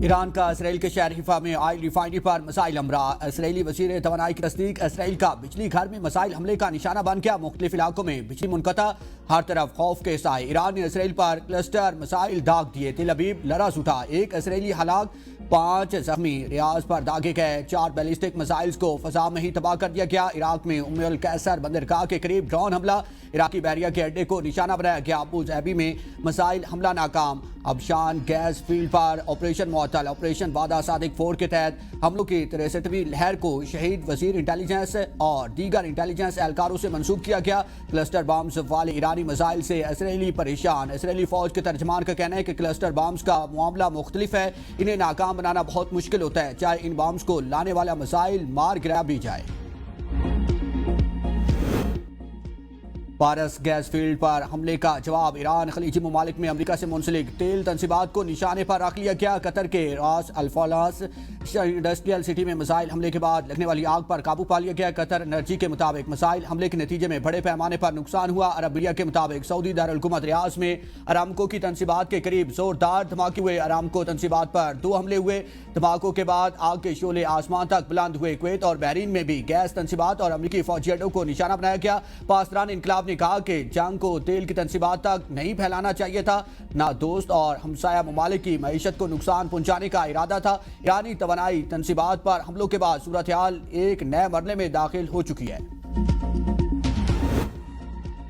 ایران کا اسرائیل کے شہر حیفا میں آئل ریفائنری پر مسائل ہمرا۔ اسرائیلی وزیر توانائی کی تصدیق، اسرائیل کا بجلی گھر میں مسائل حملے کا نشانہ بن گیا، مختلف علاقوں میں بجلی منقطع، ہر طرف خوف کے سائے۔ ایران نے اسرائیل پر کلسٹر مسائل داغ دیے، تل ابیب لرز اٹھا، 1 اسرائیلی ہلاک 5 زخمی، ریاض پر داغے گئے 4 بیلسٹک میزائلز کو فضا میں ہی تباہ کر دیا گیا۔ عراق میں ام القیصر بندرگاہ کے قریب ڈرون حملہ، عراقی بحریہ کے اڈے کو نشانہ بنایا گیا۔ ابو ظہبی میں مسائل حملہ ناکام، ابشان گیس فیلڈ پر آپریشن معطل۔ آپریشن وعدہ صادق 4 کے تحت حملوں کی 63ویں لہر کو شہید وزیر انٹیلیجنس اور دیگر انٹیلیجنس اہلکاروں سے منسوب کیا گیا۔ کلسٹر بامز والے ایرانی میزائل سے اسرائیلی پریشان، اسرائیلی فوج کے ترجمان کا کہنا ہے کہ کلسٹر بامز کا معاملہ مختلف ہے، انہیں ناکام بنانا بہت مشکل ہوتا ہے، چاہے ان بامز کو لانے والا میزائل مار گرا بھی جائے۔ پارس گیس فیلڈ پر حملے کا جواب، ایران خلیجی ممالک میں امریکہ سے منسلک تیل تنصیبات کو نشانے پر رکھ لیا گیا۔ قطر کے راس الفالاس انڈسٹریل سٹی میں میزائل حملے کے بعد لگنے والی آگ پر قابو پا لیا گیا۔ قطر انرجی کے مطابق میزائل حملے کے نتیجے میں بڑے پیمانے پر نقصان ہوا۔ عرب میڈیا کے مطابق سعودی دارالحکومت ریاض میں ارامکو کی تنصیبات کے قریب زوردار دھماکے ہوئے، ارامکو تنصیبات پر 2 حملے ہوئے۔ دھماکوں کے بعد آگ کے شعلے آسمان تک بلند ہوئے۔ کویت اور بحرین میں بھی گیس تنصیبات اور امریکی فوجی اڈوں کو نشانہ بنایا گیا۔ پاسداران انقلاب نے کہا کہ جنگ کو تیل کی تنصیبات تک نہیں پھیلانا چاہیے تھا، نہ دوست اور ہمسایہ ممالک کی معیشت کو نقصان پہنچانے کا ارادہ تھا۔ ایرانی توانائی تنصیبات پر حملوں کے بعد صورتحال ایک نئے مرحلے میں داخل ہو چکی ہے۔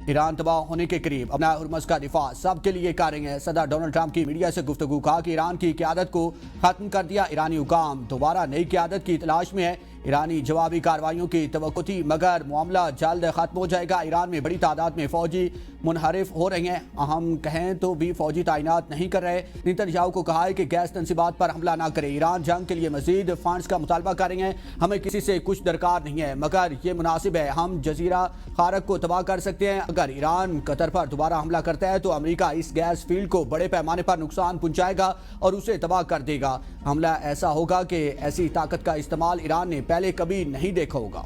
ایران تباہ ہونے کے قریب، ابنائے ہرمز کا دفاع سب کے لیے کریں گے۔ صدر ڈونلڈ ٹرمپ کی میڈیا سے گفتگو، کہا کہ ایران کی قیادت کو ختم کر دیا، ایرانی حکام دوبارہ نئی قیادت کی تلاش میں ہے۔ ایرانی جوابی کارروائیوں کی توقع تھی مگر معاملہ جلد ختم ہو جائے گا۔ ایران میں بڑی تعداد میں فوجی منحرف ہو رہے ہیں، ہم کہیں تو بھی فوجی تعینات نہیں کر رہے۔ نیتنیاہو کو کہا ہے کہ گیس تنصیبات پر حملہ نہ کرے، ایران جنگ کے لیے مزید فنڈز کا مطالبہ کر رہے ہیں، ہمیں کسی سے کچھ درکار نہیں ہے مگر یہ مناسب ہے، ہم جزیرہ خارق کو تباہ کر سکتے ہیں۔ اگر ایران قطر پر دوبارہ حملہ کرتا ہے تو امریکہ اس گیس فیلڈ کو بڑے پیمانے پر نقصان پہنچائے گا اور اسے تباہ کر دے گا۔ حملہ ایسا ہوگا کہ ایسی طاقت کا استعمال ایران نے پہلے کبھی نہیں دیکھا ہوگا۔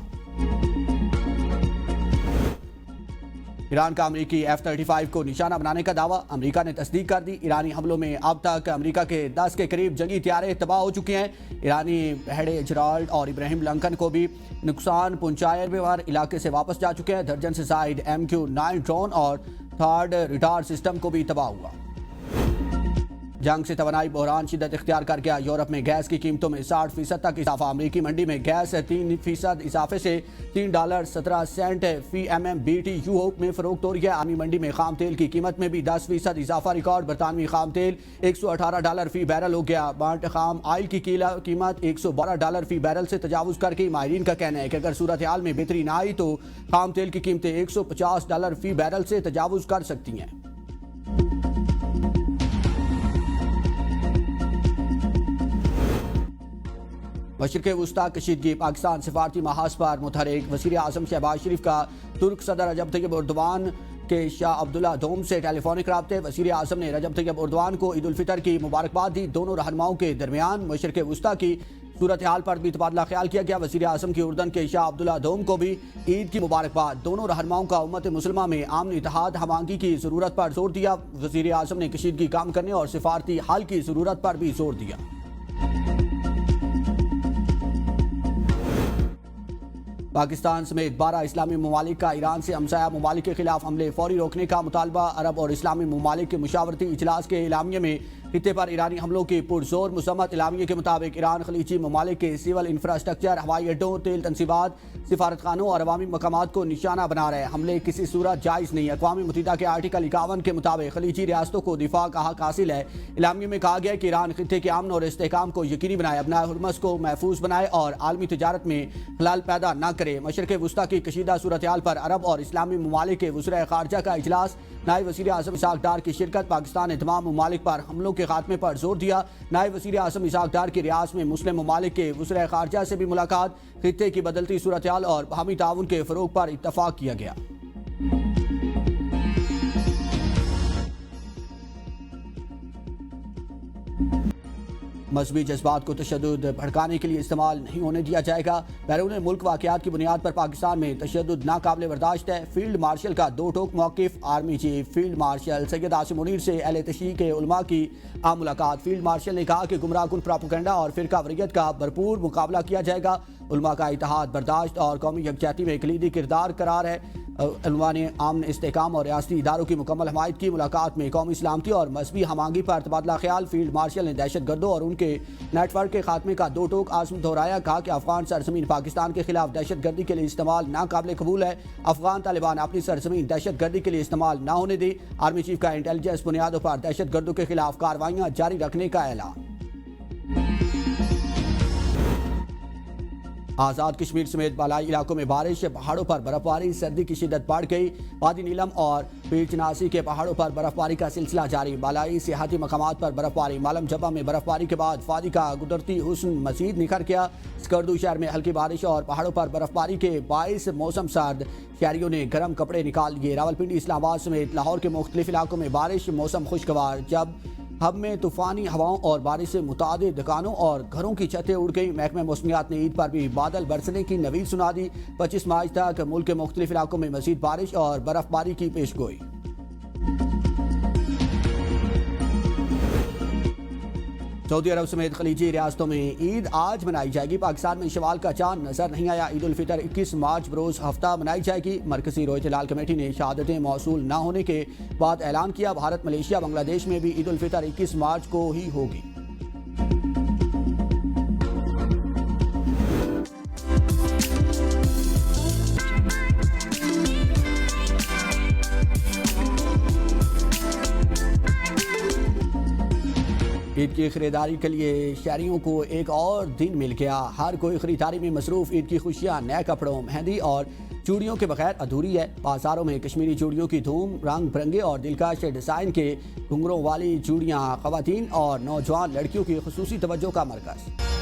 ایران کا امریکی F-35 کو نشانہ بنانے کا دعویٰ، امریکہ نے تصدیق کر دی۔ ایرانی حملوں میں اب تک امریکہ کے 10 کے قریب جنگی طیارے تباہ ہو چکے ہیں۔ ایرانی بحیرہ جرالڈ اور ابراہیم لنکن کو بھی نقصان پہنچائے ہوئے علاقے سے واپس جا چکے ہیں۔ درجن سے زائد MQ-9 ڈرون اور تھرڈ ریڈار سسٹم کو بھی تباہ ہوا۔ جنگ سے توانائی بحران شدت اختیار کر گیا، یورپ میں گیس کی قیمتوں میں 60% تک اضافہ، امریکی منڈی میں گیس 3% اضافے سے $3.17 فی MMBTU میں فروخت ہو رہی ہے۔ عالمی منڈی میں خام تیل کی قیمت میں بھی 10% اضافہ ریکارڈ، برطانوی خام تیل $118 فی بیرل ہو گیا، بانٹ خام آئل کی قیمت $112 فی بیرل سے تجاوز کر کے ماہرین کا کہنا ہے کہ اگر صورتحال میں بہتری نہ آئی تو خام تیل کی قیمتیں $150 فی بیرل سے تجاوز کر سکتی ہیں۔ مشرق وسطی کشیدگی، پاکستان سفارتی محاذ پر متحرک، وزیر اعظم شہباز شریف کا ترک صدر رجب طیب اردوان کے شاہ عبداللہ دوم سے ٹیلی فونک رابطے، وزیر اعظم نے رجب طیب اردوان کو عید الفطر کی مبارکباد دی۔ دونوں رہنماؤں کے درمیان مشرق وسطی کی صورتحال پر بھی تبادلہ خیال کیا گیا۔ وزیر اعظم کی اردن کے شاہ عبداللہ دوم کو بھی عید کی مبارکباد۔ دونوں رہنماؤں کا امت مسلمہ میں امن، اتحاد، ہم آہنگی کی ضرورت پر زور دیا۔ وزیر اعظم نے کشیدگی کم کرنے اور سفارتی حل کی ضرورت پر بھی زور دیا۔ پاکستان سمیت 12 اسلامی ممالک کا ایران سے ہمسایہ ممالک کے خلاف حملے فوری روکنے کا مطالبہ، عرب اور اسلامی ممالک کے مشاورتی اجلاس کے اعلامیے میں خطے پر ایرانی حملوں کی پرزور مذمت۔ اعلامیے کے مطابق ایران خلیجی ممالک کے سول انفراسٹرکچر، ہوائی اڈوں، تیل تنصیبات، سفارت خانوں اور عوامی مقامات کو نشانہ بنا رہے ہیں، حملے کسی صورت جائز نہیں۔ اقوام متحدہ کے آرٹیکل 51 کے مطابق خلیجی ریاستوں کو دفاع کا حق حاصل ہے۔ اعلامیے میں کہا گیا کہ ایران خطے کے امن اور استحکام کو یقینی بنائے، ابنائے ہرمز کو محفوظ بنائے اور عالمی تجارت میں خلل پیدا نہ کرے۔ مشرق وسطی کی کشیدہ صورتحال پر عرب اور اسلامی ممالک کے وزرائے خارجہ کا اجلاس، نائب وزیر اعظم اسحاق ڈار کی شرکت۔ پاکستان نے تمام ممالک پر حملوں کے خاتمے پر زور دیا۔ نائب وزیر اعظم اسحاق ڈار کی ریاض میں مسلم ممالک کے وزرائے خارجہ سے بھی ملاقات، خطے کی بدلتی صورتحال اور باہمی تعاون کے فروغ پر اتفاق کیا گیا۔ مذہبی جذبات کو تشدد بھڑکانے کے لیے استعمال نہیں ہونے دیا جائے گا۔ بیرون ملک واقعات کی بنیاد پر پاکستان میں تشدد ناقابل برداشت ہے۔ فیلڈ مارشل کا دو ٹوک موقف۔ Army chief field marshal Syed Asim Munir سے اہل تشیع کے علماء کی عام ملاقات۔ فیلڈ مارشل نے کہا کہ گمراہ کن پراپیگنڈا اور فرقہ واریت کا بھرپور مقابلہ کیا جائے گا۔ علماء کا اتحاد، برداشت اور قومی یکجہتی میں کلیدی کردار قرار ہے۔ علماء نے امن، استحکام اور ریاستی اداروں کی مکمل حمایت کی۔ ملاقات میں قومی سلامتی اور مذہبی ہم آہنگی پر تبادلہ خیال۔ فیلڈ مارشل نے دہشت گردوں اور ان کے نیٹ ورک کے خاتمے کا دو ٹوک عزم دہرایا۔ کہا کہ افغان سرزمین پاکستان کے خلاف دہشت گردی کے لیے استعمال ناقابل قبول ہے۔ افغان طالبان اپنی سرزمین دہشت گردی کے لیے استعمال نہ ہونے دے۔ آرمی چیف کا انٹیلیجنس بنیادوں پر دہشت گردوں کے خلاف کارروائیاں جاری رکھنے کا اعلان۔ آزاد کشمیر سمیت بالائی علاقوں میں بارش، پہاڑوں پر برف باری، سردی کی شدت بڑھ گئی۔ وادی نیلم اور پیر چناسی کے پہاڑوں پر برف باری کا سلسلہ جاری۔ بالائی سیاحتی مقامات پر برف باری۔ مالم جبہ میں برف باری کے بعد وادی کا قدرتی حسن مزید نکھر گیا۔ سکردو شہر میں ہلکی بارش اور پہاڑوں پر برف باری کے باعث موسم سرد، شہریوں نے گرم کپڑے نکال لیے۔ راولپنڈی، اسلام آباد سمیت لاہور کے مختلف علاقوں میں بارش، موسم خوشگوار۔ جب ہب میں طوفانی ہواؤں اور بارش سے متعدد دکانوں اور گھروں کی چھتیں اڑ گئیں۔ محکمہ موسمیات نے عید پر بھی بادل برسنے کی نوید سنا دی۔ 25 مارچ تک ملک کے مختلف علاقوں میں مزید بارش اور برف باری کی پیش گوئی۔ سعودی عرب سمیت خلیجی ریاستوں میں عید آج منائی جائے گی۔ پاکستان میں شوال کا چاند نظر نہیں آیا۔ عید الفطر 21 مارچ بروز ہفتہ منائی جائے گی۔ مرکزی روزہ ہلال کمیٹی نے شہادتیں موصول نہ ہونے کے بعد اعلان کیا۔ بھارت، ملیشیا، بنگلہ دیش میں بھی عید الفطر 21 مارچ کو ہی ہوگی۔ عید کی خریداری کے لیے شہریوں کو ایک اور دن مل گیا۔ ہر کوئی خریداری میں مصروف۔ عید کی خوشیاں نئے کپڑوں، مہندی اور چوڑیوں کے بغیر ادھوری ہے۔ بازاروں میں کشمیری چوڑیوں کی دھوم، رنگ برنگے اور دلکش ڈیزائن کے گھنگروں والی چوڑیاں خواتین اور نوجوان لڑکیوں کی خصوصی توجہ کا مرکز۔